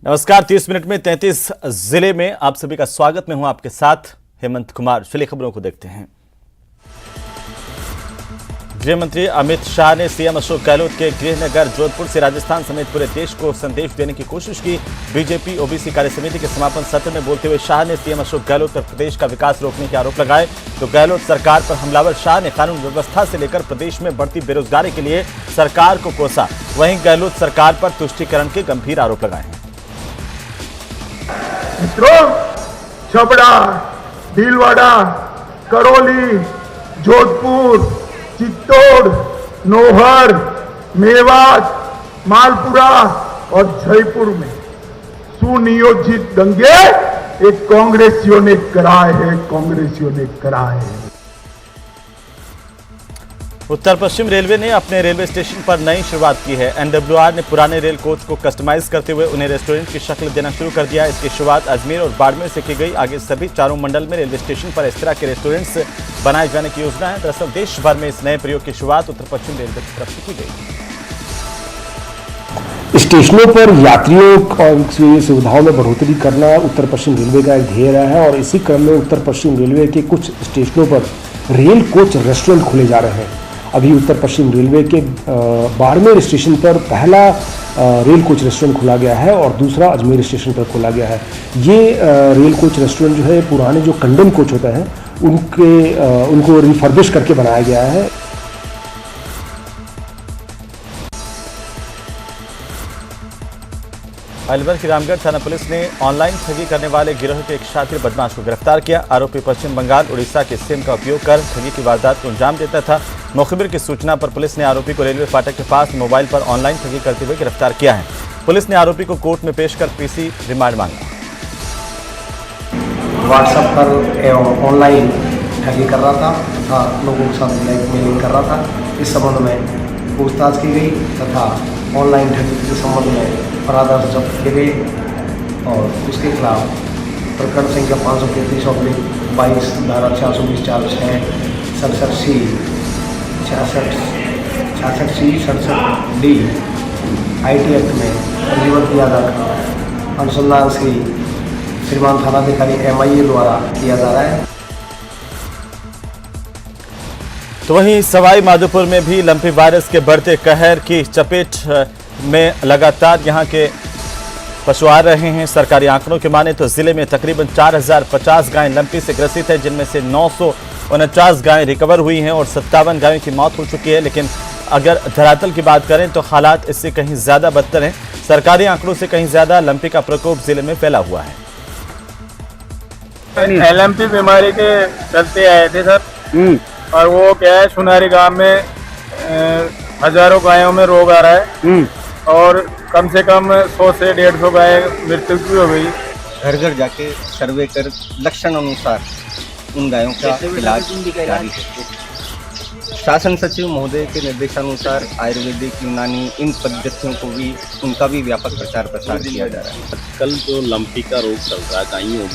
नमस्कार। 30 मिनट में 33 जिले में आप सभी का स्वागत। मैं हूं आपके साथ हेमंत कुमार। चलिए खबरों को देखते हैं। गृह मंत्री अमित शाह ने सीएम अशोक गहलोत के गृहनगर जोधपुर से राजस्थान समेत पूरे देश को संदेश देने की कोशिश की। बीजेपी ओबीसी कार्य समिति के समापन सत्र में बोलते हुए शाह ने सीएम अशोक गहलोत पर प्रदेश का विकास रोकने के आरोप लगाए। तो गहलोत सरकार पर हमलावर शाह ने कानून व्यवस्था से लेकर प्रदेश में बढ़ती बेरोजगारी के लिए सरकार को कोसा। वहीं गहलोत सरकार पर तुष्टीकरण के गंभीर आरोप लगाए हैं। मित्रों, छबड़ा, भीलवाड़ा, करौली, जोधपुर, चित्तौड़, नौहर, मेवात, मालपुरा और जयपुर में सुनियोजित दंगे एक कांग्रेसियों ने कराए हैं। उत्तर पश्चिम रेलवे ने अपने रेलवे स्टेशन पर नई शुरुआत की है। एनडब्ल्यूआर ने पुराने रेल कोच को कस्टमाइज करते हुए उन्हें रेस्टोरेंट की शक्ल देना शुरू कर दिया। इसकी शुरुआत अजमेर और बाड़मेर से की गई। आगे सभी चारों मंडल में रेलवे स्टेशन पर इस तरह के रेस्टोरेंट्स बनाए जाने की योजना है। दरअसल देश भर में इस नए प्रयोग की शुरुआत उत्तर पश्चिम रेलवे की तरफ से की गई। स्टेशनों पर यात्रियों और सुविधाओं में बढ़ोतरी करना उत्तर पश्चिम रेलवे का एक ध्येय रहा है और इसी क्रम में उत्तर पश्चिम रेलवे के कुछ स्टेशनों पर रेल कोच रेस्टोरेंट खोले जा रहे हैं। अभी उत्तर पश्चिम रेलवे के बाड़मेर स्टेशन पर पहला रेल कोच रेस्टोरेंट खोला गया है और दूसरा अजमेर स्टेशन पर खोला गया है। ये रेल कोच रेस्टोरेंट जो है पुराने जो कंडम कोच होते हैं उनको रिफर्बिश करके बनाया गया है। अलवर की रामगढ़ थाना पुलिस ने ऑनलाइन ठगी करने वाले गिरोह के एक शातिर बदमाश को गिरफ्तार किया। आरोपी पश्चिम बंगाल, उड़ीसा के सिम का उपयोग कर ठगी की वारदात को अंजाम देता था। मुखबिर की सूचना पर पुलिस ने आरोपी को रेलवे फाटक के पास मोबाइल पर ऑनलाइन ठगी करते हुए गिरफ्तार किया है। पुलिस ने आरोपी को कोर्ट में पेश कर पीसी रिमांड मांगा। व्हाट्सएप पर एवं ऑनलाइन ठगी कर रहा था तथा लोगों के साथ ब्लैकमेलिंग कर रहा था। इस संबंध में पूछताछ की गई तथा ऑनलाइन ठगी के संबंध में अपराध जब्त किए गए और उसके खिलाफ प्रकरण संख्या 533/22 धारा 420(4)(6) 67C 66D IT एक्ट में पंजीबद्ध किया जाकर अनुसंधान से श्रीमान थानाधिकारी MIA द्वारा किया जा रहा है। तो वहीं सवाई माधोपुर में भी लंपी वायरस के बढ़ते कहर की चपेट में लगातार यहां के पशु आ रहे हैं। सरकारी आंकड़ों के माने तो जिले में तकरीबन 4050 गायें लंपी से ग्रसित है, जिनमें से 949 गायें रिकवर हुई हैं और 57 गायों की मौत हो चुकी है। लेकिन अगर धरातल की बात करें तो हालात इससे कहीं ज्यादा बदतर हैं। सरकारी आंकड़ों से कहीं ज्यादा लंपी का प्रकोप जिले में फैला हुआ है। LMP बीमारी के चलते आए थे सर, और वो क्या है, सुनारी गांव में हजारों गायों में रोग आ रहा है और कम से कम 100 से 150 गाय मृत्यु भी हो गई। घर घर जाके सर्वे कर लक्षण अनुसार उन गायों का इलाज जारी है। शासन सचिव महोदय के निर्देशानुसार आयुर्वेदिक, यूनानी इन पद्धतियों को भी उनका भी व्यापक प्रचार प्रसार किया जा रहा है। कल जो लंपी का रोग चल रहा है गायों में,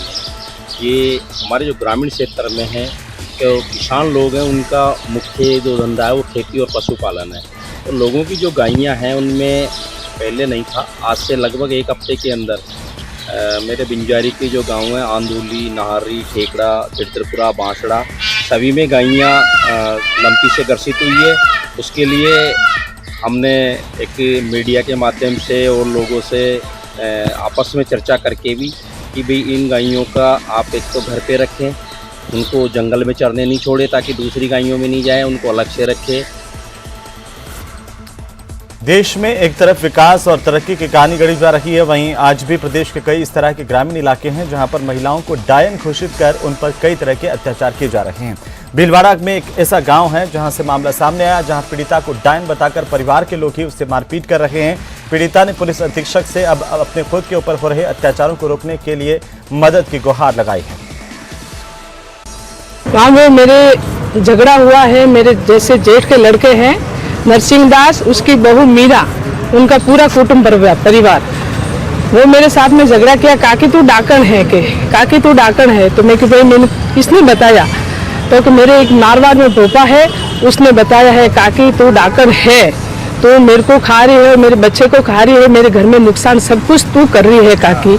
ये हमारे जो ग्रामीण क्षेत्र में है, तो किसान लोग हैं, उनका मुख्य जो धंधा है वो खेती और पशुपालन है। तो लोगों की जो गायें हैं उनमें पहले नहीं था, आज से लगभग एक हफ्ते के अंदर मेरे बिंजारी के जो गांव हैं, आंदोली, नाहरी, ठेकड़ा, त्रिपुरा, बांसड़ा, सभी में गायें लंपी से ग्रसित हुई है। उसके लिए हमने एक मीडिया के माध्यम से और लोगों से आपस में चर्चा करके भी कि भाई इन गायों का आप एक तो घर पे रखें, उनको जंगल में चरने नहीं छोड़े ताकि दूसरी गायों में नहीं जाए, उनको अलग से रखें। देश में एक तरफ विकास और तरक्की की कहानी गढ़ी जा रही है, वहीं आज भी प्रदेश के कई इस तरह के ग्रामीण इलाके हैं जहां पर महिलाओं को डायन घोषित कर उन पर कई तरह के अत्याचार किए जा रहे हैं। भीलवाड़ा में एक ऐसा गांव है जहां से मामला सामने आया, जहां पीड़िता को डायन बताकर परिवार के लोग ही उससे मारपीट कर रहे हैं। पीड़िता ने पुलिस अधीक्षक से अब अपने खुद के ऊपर हो रहे अत्याचारों को रोकने के लिए मदद की गुहार लगाई है। वहाँ में मेरे झगड़ा हुआ है, मेरे जैसे जेठ के लड़के हैं नरसिंह दास, उसकी बहू मीरा, उनका पूरा कुटुंब परिवार, वो मेरे साथ में झगड़ा किया। काकी तू डाकण है के, काकी तू डाकण है। तो मैं कि भाई मैंने किसने बताया, तो कि मेरे एक मारवाड़ में पोपा है, उसने बताया है काकी तू डाकण है। तू मेरे को खा रही है, मेरे बच्चे को खा रही है, मेरे घर में नुकसान सब कुछ तू कर रही है काकी,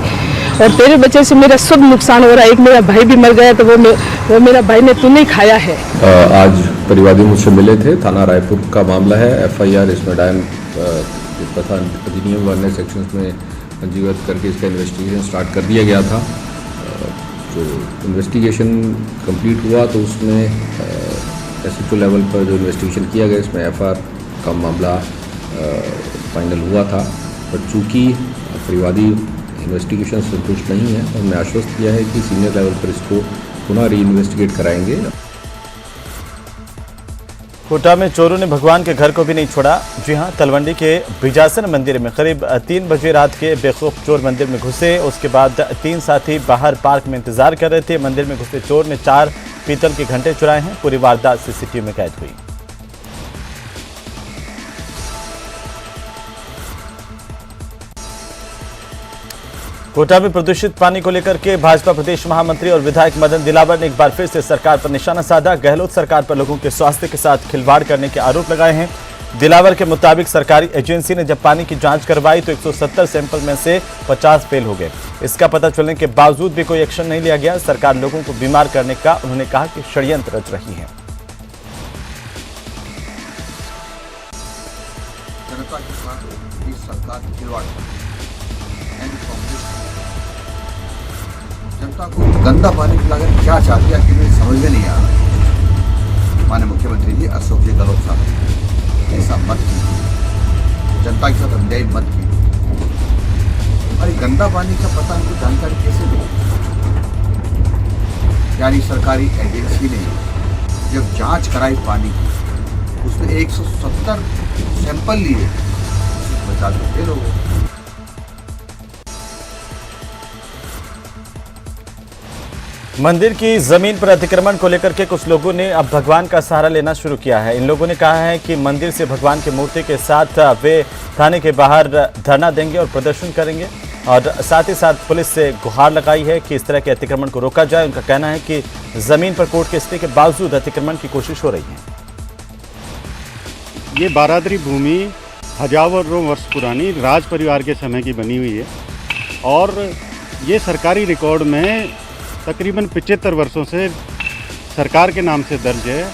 और तेरे बच्चे से मेरा सब नुकसान हो रहा है। एक मेरा भाई भी मर गया तो वो मेरा भाई ने तू नहीं खाया है। आज परिवादी मुझसे मिले थे। थाना रायपुर का मामला है। FIR इसमें डायन तथा अधिनियम वन्य सेक्शंस में पंजीकृत करके इसका इन्वेस्टिगेशन स्टार्ट कर दिया गया था। जो इन्वेस्टिगेशन कंप्लीट हुआ तो उसमें SHO लेवल पर जो इन्वेस्टिगेशन किया गया इसमें FIR का मामला फाइनल हुआ था। पर चूँकि परिवादी इन्वेस्टिगेशन संतुष्ट नहीं है, हमने आश्वस्त किया है कि सीनियर लेवल पर इसको पुनः री इन्वेस्टिगेट कराएंगे। कोटा में चोरों ने भगवान के घर को भी नहीं छोड़ा। जी हां, तलवंडी के बिजासन मंदिर में करीब 3 बजे रात के बेखौफ चोर मंदिर में घुसे। उसके बाद 3 साथी बाहर पार्क में इंतजार कर रहे थे। मंदिर में घुसे चोर ने 4 पीतल के घंटे चुराए हैं। पूरी वारदात CCTV में कैद हुई। कोटा में प्रदूषित पानी को लेकर के भाजपा प्रदेश महामंत्री और विधायक मदन दिलावर ने एक बार फिर से सरकार पर निशाना साधा। गहलोत सरकार पर लोगों के स्वास्थ्य के साथ खिलवाड़ करने के आरोप लगाए हैं। दिलावर के मुताबिक सरकारी एजेंसी ने जब पानी की जांच करवाई तो 170 सैंपल में से 50 फेल हो गए। इसका पता चलने के बावजूद भी कोई एक्शन नहीं लिया गया। सरकार लोगों को बीमार करने का उन्होंने कहा कि षड्यंत्र रच रही है। जनता के साथ इस सरकार खिलवाड़ जनता को गंदा पानी पिलाकर क्या चाहती है कि मुझे समझ में नहीं आ रहा। माननीय मुख्यमंत्री जी अशोक जी गहलोत साहब ऐसा मत कीजिए, जनता के साथ अन्याय मत कीजिए। अरे गंदा पानी का पता हमको जानकारी कैसे दें? यानी सरकारी एजेंसी ने जब जांच कराई पानी की उसमें 170 सैंपल लिए, 50 फेल हो गए। मंदिर की जमीन पर अतिक्रमण को लेकर के कुछ लोगों ने अब भगवान का सहारा लेना शुरू किया है। इन लोगों ने कहा है कि मंदिर से भगवान की मूर्ति के साथ वे थाने के बाहर धरना देंगे और प्रदर्शन करेंगे, और साथ ही साथ पुलिस से गुहार लगाई है कि इस तरह के अतिक्रमण को रोका जाए। उनका कहना है कि जमीन पर कोर्ट के स्टे के बावजूद अतिक्रमण की कोशिश हो रही है। ये बारादरी भूमि हजारों वर्ष पुरानी राज परिवार के समय की बनी हुई है और ये सरकारी रिकॉर्ड में तकरीबन 75 वर्षों से सरकार के नाम से दर्ज है।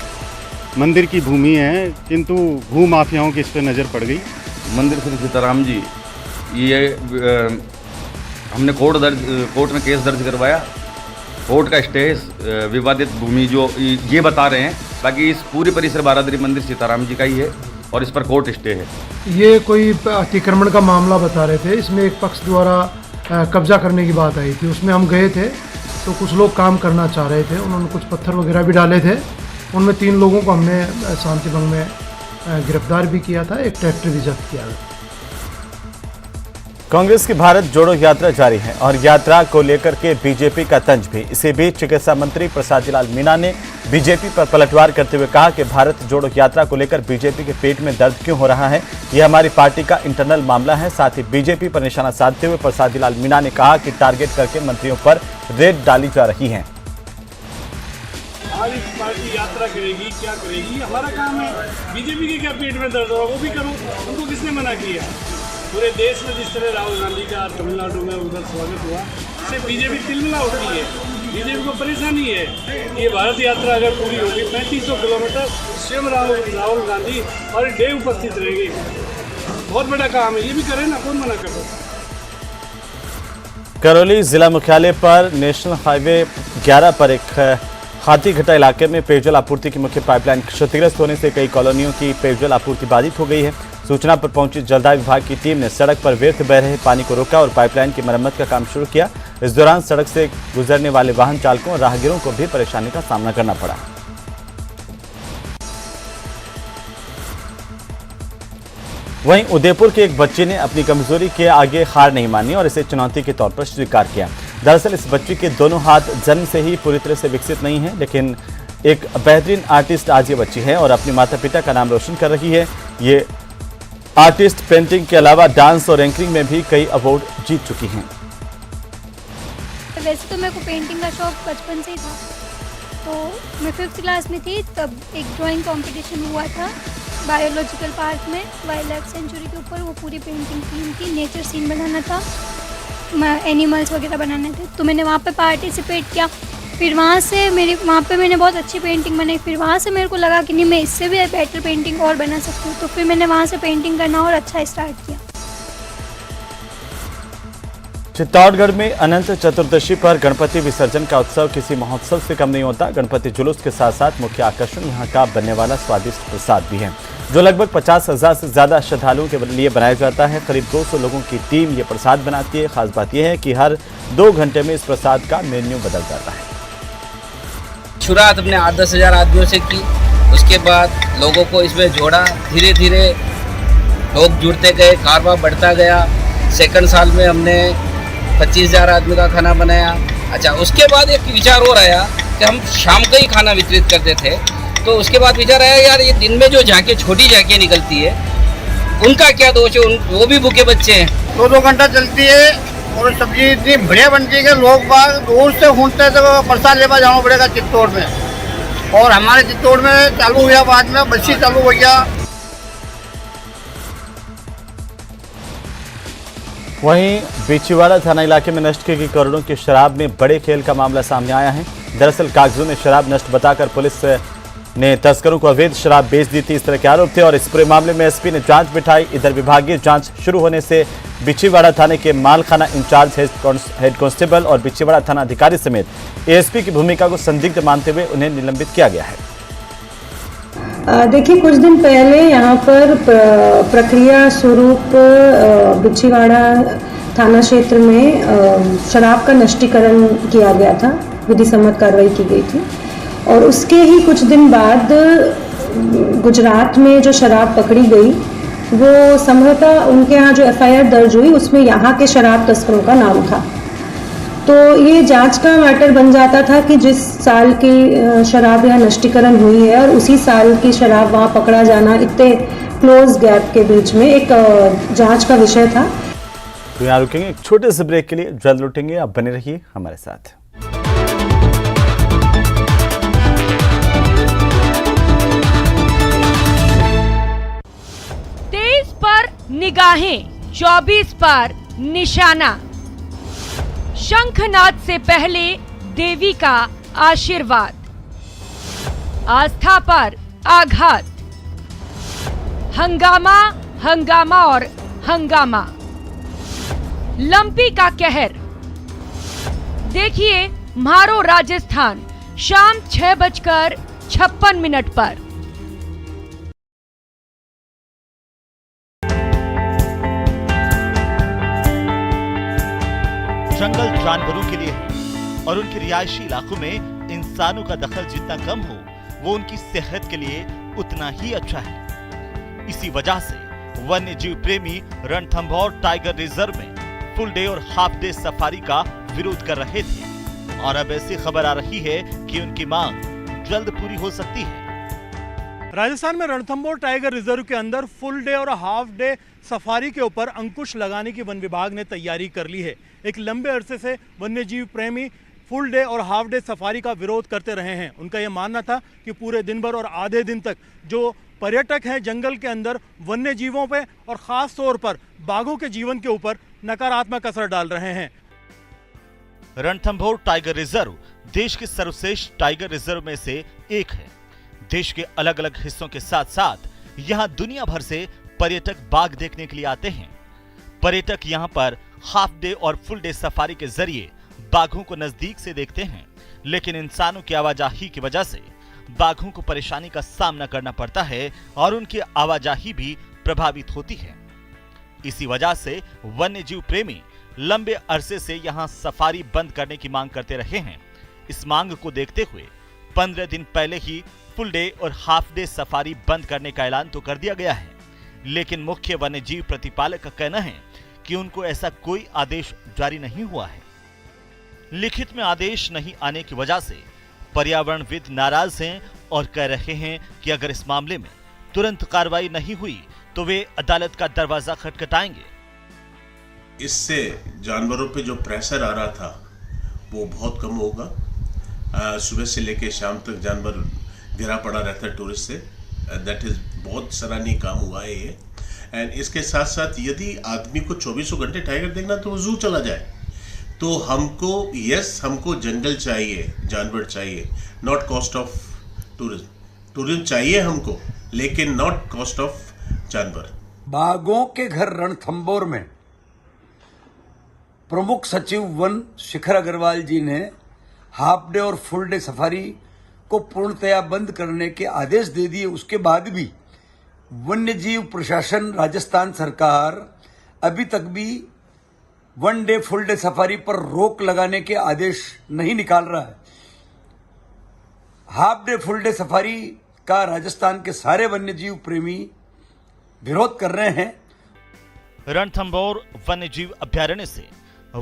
मंदिर की भूमि है, किंतु भू माफियाओं की इस पर नज़र पड़ गई। मंदिर श्री सीताराम जी, ये हमने कोर्ट में केस दर्ज करवाया। कोर्ट का स्टे विवादित भूमि जो ये बता रहे हैं, बाकी इस पूरी परिसर बारादरी मंदिर सीताराम जी का ही है और इस पर कोर्ट स्टे है। ये कोई अतिक्रमण का मामला बता रहे थे। इसमें एक पक्ष द्वारा कब्जा करने की बात आई थी। उसमें हम गए थे तो कुछ लोग काम करना चाह रहे थे, उन्होंने कुछ पत्थर वगैरह भी डाले थे। उनमें 3 लोगों को हमने शांति भंग में गिरफ्तार भी किया था, एक ट्रैक्टर भी जब्त किया। कांग्रेस की भारत जोड़ो यात्रा जारी है और यात्रा को लेकर के बीजेपी का तंज भी। इसी बीच चिकित्सा मंत्री प्रसाद लाल मीणा ने बीजेपी पर पलटवार करते हुए कहा कि भारत जोड़ो यात्रा को लेकर बीजेपी के पेट में दर्द क्यों हो रहा है, यह हमारी पार्टी का इंटरनल मामला है। साथ ही बीजेपी पर निशाना साधते हुए प्रसाद लाल मीणा ने कहा कि टारगेट करके मंत्रियों पर रेड डाली जा रही है। आज पार्टी यात्रा करेगी, क्या करेगी, हमारा काम है। बीजेपी के क्या पेट में दर्द हो वो भी करो, उनको किसने मना किया? पूरे देश में जिस तरह राहुल गांधी का तमिलनाडु में उधर स्वागत हुआ, इससे बीजेपी तिलमिला उठती है। बीजेपी को परेशानी है कि ये भारत यात्रा अगर पूरी होगी 3500 किलोमीटर स्वयं राहुल गांधी और डे उपस्थित रहेंगे। बहुत बड़ा काम है, ये भी करें ना, कौन मना कर रहा है? करौली जिला मुख्यालय पर नेशनल हाईवे 11 पर एक हाथीघटा इलाके में पेयजल आपूर्ति की मुख्य पाइपलाइन क्षतिग्रस्त होने से कई कॉलोनियों की पेयजल आपूर्ति बाधित हो गई है। सूचना पर पहुंची जलदाय विभाग की टीम ने सड़क पर व्यर्थ बह रहे पानी को रोका और पाइपलाइन की मरम्मत का काम शुरू किया। इस दौरान सड़क से गुजरने वाले वाहन चालकों और राहगीरों को भी परेशानी का सामना करना पड़ा। वहीं उदयपुर के एक बच्चे ने अपनी कमजोरी के आगे हार नहीं मानी और इसे चुनौती के तौर पर स्वीकार किया। दरअसल इस बच्ची के दोनों हाथ जन्म से ही पूरी तरह से विकसित नहीं है, लेकिन एक बेहतरीन आर्टिस्ट आज ये बच्ची है और अपने माता पिता का नाम रोशन कर रही है। ये आर्टिस्ट पेंटिंग के अलावा डांस और एंकरिंग में भी कई अवार्ड जीत चुकी हैं। वैसे तो मेरे को पेंटिंग का शौक बचपन से ही था। तो मैं 5th क्लास में थी तब एक ड्राइंग कंपटीशन हुआ था बायोलॉजिकल पार्क में वाइल्ड लाइफ सेंचुरी के ऊपर वो पूरी पेंटिंग की उनकी। नेचर सीन बनाना था, एनिमल्स वगैरह बनाने थे, तो मैंने वहाँ पे पार्टिसिपेट किया। फिर वहाँ से वहाँ पे मैंने बहुत अच्छी पेंटिंग बनाई। फिर वहाँ से मेरे को लगा कि नहीं, मैं इससे भी बेटर पेंटिंग और बना सकती हूँ, तो फिर मैंने वहाँ से पेंटिंग करना और अच्छा स्टार्ट किया। चित्तौड़गढ़ में अनंत चतुर्दशी पर गणपति विसर्जन का उत्सव किसी महोत्सव से कम नहीं होता। गणपति जुलूस के साथ साथ मुख्य आकर्षण यहां का बनने वाला स्वादिष्ट प्रसाद भी है, जो लगभग 50,000 से ज्यादा श्रद्धालुओं के लिए बनाया जाता है। करीब 200 लोगों की टीम ये प्रसाद बनाती है। खास बात यह है कि हर 2 घंटे में इस प्रसाद का मेन्यू बदल जाता है। शुरुआत हमने 8-10 हज़ार आदमियों से की, उसके बाद लोगों को इसमें जोड़ा, धीरे धीरे लोग जुड़ते गए, कारोबार बढ़ता गया। सेकंड साल में हमने 25,000 आदमी का खाना बनाया। अच्छा, उसके बाद एक विचार और आया कि हम शाम का ही खाना वितरित करते थे, तो उसके बाद विचार आया यार ये दिन में जो झांकियाँ, छोटी झांकियाँ निकलती है, उनका क्या दोष है, वो भी भूखे बच्चे हैं। 2-2 घंटा चलती है और सब्जी इतनी बढ़िया बनती है कि लोग बाग दूर से घूमते हैं, तो प्रसाद लेकर जाना पड़ेगा चित्तौड़ में। और हमारे चित्तौड़ में चालू हुआ, बाद में बस्सी चालू हो गया। वहीं बिछीवाड़ा थाना इलाके में नष्ट की गई करोड़ों की शराब में बड़े खेल का मामला सामने आया है। दरअसल कागजों में शराब नष्ट बताकर पुलिस ने तस्करों को अवैध शराब बेच दी थी, इस तरह के आरोप थे और इस पूरे मामले में एसपी ने जांच बिठाई। इधर विभागीय जांच शुरू होने से बिछीवाड़ा थाने के मालखाना इंचार्ज हेड कांस्टेबल और बिछीवाड़ा थाना अधिकारी समेत एएसपी की भूमिका को संदिग्ध मानते हुए उन्हें निलंबित किया गया है। देखिए, कुछ दिन पहले यहाँ पर प्रक्रिया स्वरूप बिछीवाड़ा थाना क्षेत्र में शराब का नष्टीकरण किया गया था, विधि सम्मत कार्रवाई की गई थी। और उसके ही कुछ दिन बाद गुजरात में जो शराब पकड़ी गई, वो संभवतः उनके यहाँ जो एफआईआर दर्ज हुई उसमें यहाँ के शराब तस्करों का नाम था। तो ये जांच का मैटर बन जाता था कि जिस साल की शराब यहाँ नष्टीकरण हुई है और उसी साल की शराब वहाँ पकड़ा जाना, इतने क्लोज गैप के बीच में एक जांच का विषय था। तो यहाँ रुकेंगे एक छोटे से ब्रेक के लिए, जल्द लौटेंगे, आप बने रहिए हमारे साथ। पर निगाहें, 24 पर निशाना। शंखनाद से पहले देवी का आशीर्वाद, आस्था पर आघात, हंगामा हंगामा और हंगामा, लंपी का कहर। देखिए म्हारो राजस्थान शाम 6:56 पर। जंगल जानवरों के लिए है और उनके रिहायशी इलाकों में इंसानों का दखल जितना कम हो, वो उनकी सेहत के लिए उतना ही अच्छा है। इसी वजह से वन्य जीव प्रेमी रणथंभौर टाइगर रिजर्व में फुल डे और हाफ डे सफारी का विरोध कर रहे थे और अब ऐसी खबर आ रही है कि उनकी मांग जल्द पूरी हो सकती है। राजस्थान में रणथंभौर टाइगर रिजर्व के अंदर फुल डे और हाफ डे सफारी के ऊपर अंकुश लगाने की वन विभाग ने तैयारी कर ली है। एक लंबे अरसे से वन्यजीव प्रेमी फुल डे और हाफ डे सफारी का विरोध करते रहे हैं। उनका यह मानना था कि पूरे दिन भर और आधे दिन तक जो पर्यटक हैं जंगल के अंदर वन्य जीवों पे और ख़ास तौर पर बाघों के जीवन के ऊपर नकारात्मक असर डाल रहे हैं। रणथंभौर टाइगर रिजर्व देश के सर्वश्रेष्ठ टाइगर रिजर्व में से एक है। देश के अलग अलग हिस्सों के साथ साथ यहाँ दुनिया भर से पर्यटक बाघ देखने के लिए आते हैं। पर्यटक यहाँ पर हाफ डे और फुल डे सफारी के जरिए बाघों को नजदीक से देखते हैं, लेकिन इंसानों की आवाजाही की वजह से बाघों को परेशानी का सामना करना पड़ता है और उनकी आवाजाही भी प्रभावित होती है। इसी वजह से वन्य जीव प्रेमी लंबे अरसे से यहाँ सफारी बंद करने की मांग करते रहे हैं। इस मांग को देखते हुए 15 दिन पहले ही फुल डे और हाफ डे सफारी बंद करने का ऐलान तो कर दिया गया है, लेकिन मुख्य वन्य जीव प्रतिपालक का कहना है कि उनको ऐसा कोई आदेश जारी नहीं हुआ है। लिखित में आदेश नहीं आने की वजह से पर्यावरणविद नाराज हैं और कह रहे हैं कि अगर इस मामले में तुरंत कार्रवाई नहीं हुई तो वे अदालत का दरवाजा खटखटाएंगे। इससे जानवरों पे जो प्रेशर आ रहा था वो बहुत कम होगा। सुबह से लेकर शाम तक जानवर घिरा पड़ा रहता है टूरिस्ट से। दैट इज बहुत सराहनीय काम हुआ है ये। एंड इसके साथ साथ यदि आदमी को 24 घंटे टाइगर देखना तो वो जू चला जाए। तो हमको जंगल चाहिए, जानवर चाहिए, नॉट कॉस्ट ऑफ टूरिज्म चाहिए हमको, लेकिन नॉट कॉस्ट ऑफ जानवर। बाघों के घर रणथंभौर में प्रमुख सचिव वन शिखर अग्रवाल जी ने हाफ डे और फुल डे सफारी को पूर्णतया बंद करने के आदेश दे दिए। उसके बाद भी वन्य जीव प्रशासन राजस्थान सरकार अभी तक भी one day full day safari पर रोक लगाने के आदेश नहीं निकाल रहा है। Half day full day safari का राजस्थान के सारे वन्य जीव प्रेमी विरोध कर रहे हैं। रणथंभौर वन्य जीव अभ्यारण्य से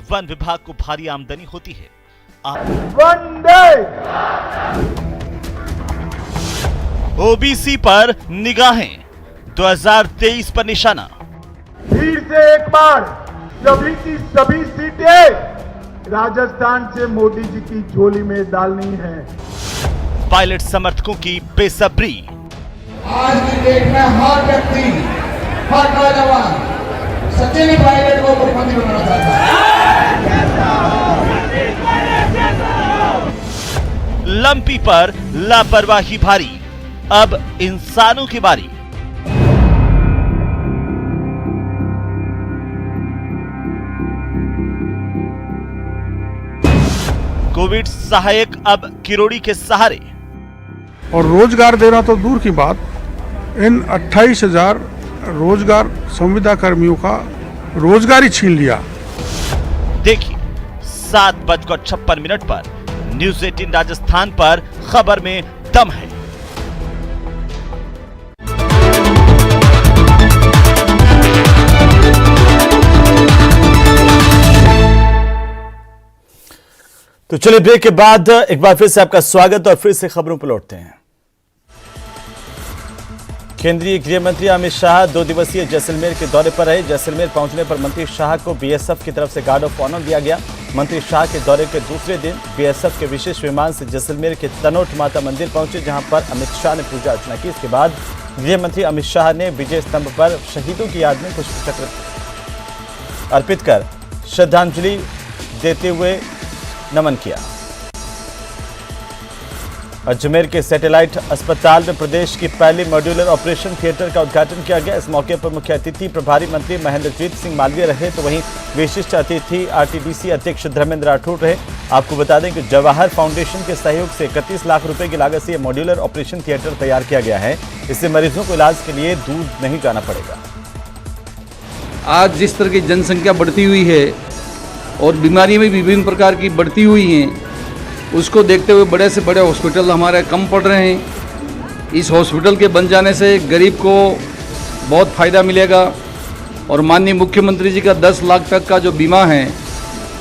वन विभाग को भारी आमदनी होती है। ओबीसी पर निगाहें 2023 पर निशाना। फिर से एक बार सभी की सभी सीटें राजस्थान से मोदी जी की झोली में डालनी है। पायलट समर्थकों की बेसब्री। आज की डेट में हर व्यक्ति, हर नौजवान सचिन पायलट को मुख्यमंत्री बनाना चाहता है। लंपी पर लापरवाही भारी, अब इंसानों की बारी। कोविड सहायक अब किरोड़ी के सहारे। और रोजगार देना तो दूर की बात, इन 28,000 रोजगार संविदा कर्मियों का रोजगार ही छीन लिया। देखिए 7:56 पर न्यूज 18 राजस्थान पर खबर में दम है। तो चलिए ब्रेक के बाद एक बार फिर से आपका स्वागत और फिर से खबरों पर लौटते हैं। केंद्रीय गृह मंत्री अमित शाह 2 दिवसीय जैसलमेर के दौरे पर रहे। जैसलमेर पहुंचने पर मंत्री शाह को बीएसएफ की तरफ से गार्ड ऑफ ऑनर दिया गया। मंत्री शाह के दौरे के दूसरे दिन बीएसएफ के विशेष विमान से जैसलमेर के तनोट माता मंदिर पहुंचे, जहां पर अमित शाह ने पूजा अर्चना की। इसके बाद गृह मंत्री अमित शाह ने विजय स्तंभ पर शहीदों की याद में पुष्पचक्र अर्पित कर श्रद्धांजलि देते हुए नमन किया। अजमेर के सैटेलाइट अस्पताल में प्रदेश की पहली मॉड्यूलर ऑपरेशन थिएटर का उद्घाटन किया गया। इस मौके पर मुख्य अतिथि प्रभारी मंत्री महेंद्रजीत सिंह मालवीय रहे, तो वहीं विशिष्ट अतिथि आरटीडीसी अध्यक्ष धर्मेंद्र राठौड़ रहे। आपको बता दें कि जवाहर फाउंडेशन के सहयोग से 31 लाख रुपए की लागत से यह मॉड्यूलर ऑपरेशन थिएटर तैयार किया गया है। इससे मरीजों को इलाज के लिए दूर नहीं जाना पड़ेगा। आज जिस तरह की जनसंख्या बढ़ती हुई है और बीमारियां भी विभिन्न प्रकार की बढ़ती हुई हैं, उसको देखते हुए बड़े से बड़े हॉस्पिटल हमारे कम पड़ रहे हैं। इस हॉस्पिटल के बन जाने से गरीब को बहुत फ़ायदा मिलेगा और माननीय मुख्यमंत्री जी का 10 लाख तक का जो बीमा है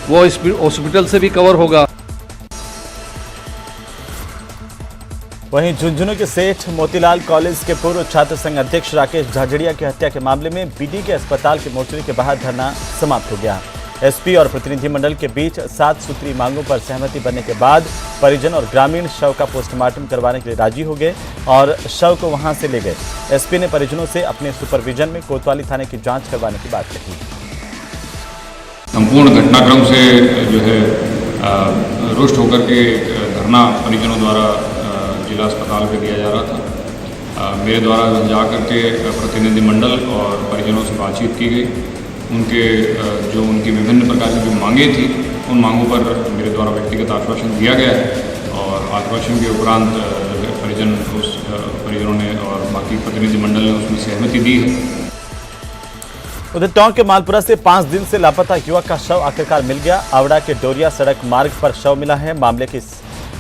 वो इस हॉस्पिटल से भी कवर होगा। वहीं झुंझुनू के सेठ मोतीलाल कॉलेज के पूर्व छात्र संघ अध्यक्ष राकेश झाझड़िया की हत्या के मामले में बीडी के अस्पताल के मोर्चरी के बाहर धरना समाप्त हो गया। एसपी और प्रतिनिधिमंडल के बीच 7 सूत्री मांगों पर सहमति बनने के बाद परिजन और ग्रामीण शव का पोस्टमार्टम करवाने के लिए राजी हो गए और शव को वहां से ले गए। एसपी ने परिजनों से अपने सुपरविजन में कोतवाली थाने की जांच करवाने की बात कही। संपूर्ण घटनाक्रम से जो है रुष्ट होकर के धरना परिजनों द्वारा जिला अस्पताल में दिया जा रहा था। मेरे द्वारा जा करके प्रतिनिधिमंडल और परिजनों से बातचीत की गई। उनके जो उनकी विभिन्न प्रकार की जो मांगें थी, उन मांगों पर मेरे द्वारा व्यक्तिगत आश्वासन दिया गया है और आश्वासन के उपरांत परिजनों ने और बाकी प्रतिनिधिमंडल ने उसमें सहमति दी है। उधर टोंक के मालपुरा से 5 दिन से लापता युवक का शव आखिरकार मिल गया। आवड़ा के डोरिया सड़क मार्ग पर शव मिला है। मामले की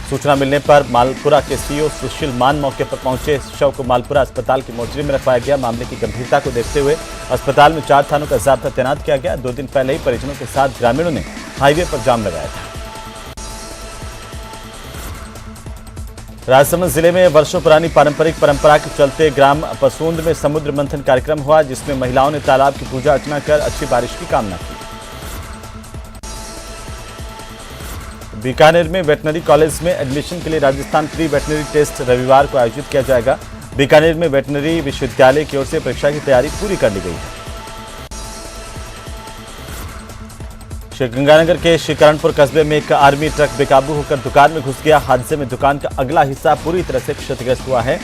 सूचना मिलने पर मालपुरा के सीओ सुशील मान मौके पर पहुंचे। शव को मालपुरा अस्पताल की मोर्चरी में रखवाया गया। मामले की गंभीरता को देखते हुए अस्पताल में 4 थानों का जाब्ता तैनात किया गया। 2 दिन पहले ही परिजनों के साथ ग्रामीणों ने हाईवे पर जाम लगाया था। राजसमंद जिले में वर्षों पुरानी पारंपरिक परंपरा के चलते ग्राम पसूंद में समुद्र मंथन कार्यक्रम हुआ, जिसमें महिलाओं ने तालाब की पूजा अर्चना कर अच्छी बारिश की कामना की। बीकानेर में वेटनरी कॉलेज में एडमिशन के लिए राजस्थान प्री वेटनरी टेस्ट रविवार को आयोजित किया जाएगा। बीकानेर में वेटनरी विश्वविद्यालय की ओर से परीक्षा की तैयारी पूरी कर ली गई है। श्रीगंगानगर के श्रीकरणपुर कस्बे में एक आर्मी ट्रक बेकाबू होकर दुकान में घुस गया। हादसे में दुकान का अगला हिस्सा पूरी तरह से क्षतिग्रस्त हुआ है।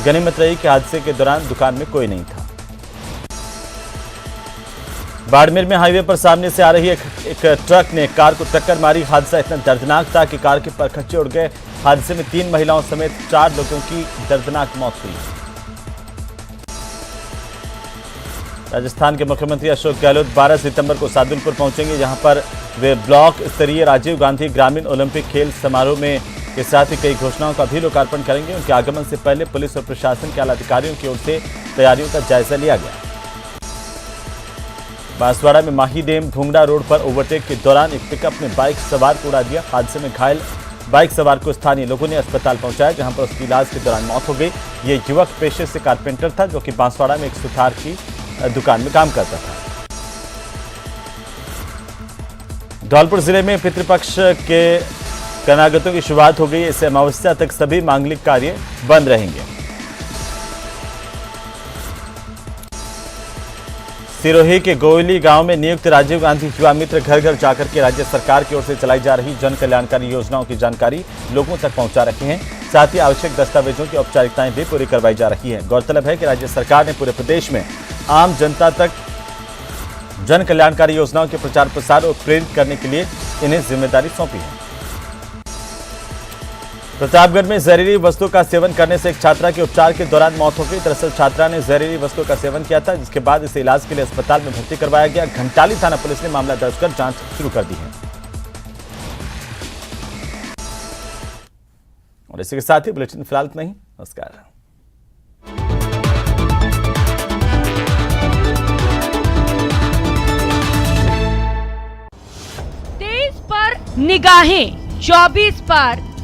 गनीमत रही कि हादसे के दौरान दुकान में कोई नहीं था। बाड़मेर में हाईवे पर सामने से आ रही एक ट्रक ने कार को टक्कर मारी। हादसा इतना दर्दनाक था कि कार के परखच्चे उड़ गए। हादसे में 3 महिलाओं समेत 4 लोगों की दर्दनाक मौत हुई। राजस्थान के मुख्यमंत्री अशोक गहलोत 12 सितंबर को सादुलपुर पहुंचेंगे, जहां पर वे ब्लॉक स्तरीय राजीव गांधी ग्रामीण ओलंपिक खेल समारोह में के साथ ही कई घोषणाओं का भी लोकार्पण करेंगे। उनके आगमन से पहले पुलिस और प्रशासन के आला अधिकारियों की ओर से तैयारियों का जायजा लिया गया। बांसवाड़ा में माहीडेम भूंगड़ा रोड पर ओवरटेक के दौरान एक पिकअप ने बाइक सवार को उड़ा दिया। हादसे में घायल बाइक सवार को स्थानीय लोगों ने अस्पताल पहुंचाया, जहां पर उसकी इलाज के दौरान मौत हो गई। ये युवक पेशे से कारपेंटर था, जो कि बांसवाड़ा में एक सुथार की दुकान में काम करता था। धौलपुर जिले में पितृपक्ष के कनागतों की शुरुआत हो गई है। इससे अमावस्या तक सभी मांगलिक कार्य बंद रहेंगे। सिरोही के गोयली गांव में नियुक्त राजीव गांधी युवा मित्र घर घर जाकर के राज्य सरकार की ओर से चलाई जा रही जन कल्याणकारी योजनाओं की जानकारी लोगों तक पहुंचा रहे हैं। साथ ही आवश्यक दस्तावेजों की औपचारिकताएं भी पूरी करवाई जा रही है। गौरतलब है कि राज्य सरकार ने पूरे प्रदेश में आम जनता तक जन कल्याणकारी योजनाओं के प्रचार प्रसार और प्रेरित करने के लिए इन्हें जिम्मेदारी सौंपी है। प्रतापगढ़ में जहरीली वस्तु का सेवन करने से एक छात्रा की उपचार के दौरान मौत हो गई। दरअसल छात्रा ने जहरीली वस्तु का सेवन किया था, जिसके बाद इसे इलाज के लिए अस्पताल में भर्ती करवाया गया। घंटाली थाना पुलिस ने मामला दर्ज कर जांच शुरू कर दी है। और इसी के साथ ही बुलेटिन फिलहाल इतना ही। नमस्कार। तेज पर निगाहें, 24 पर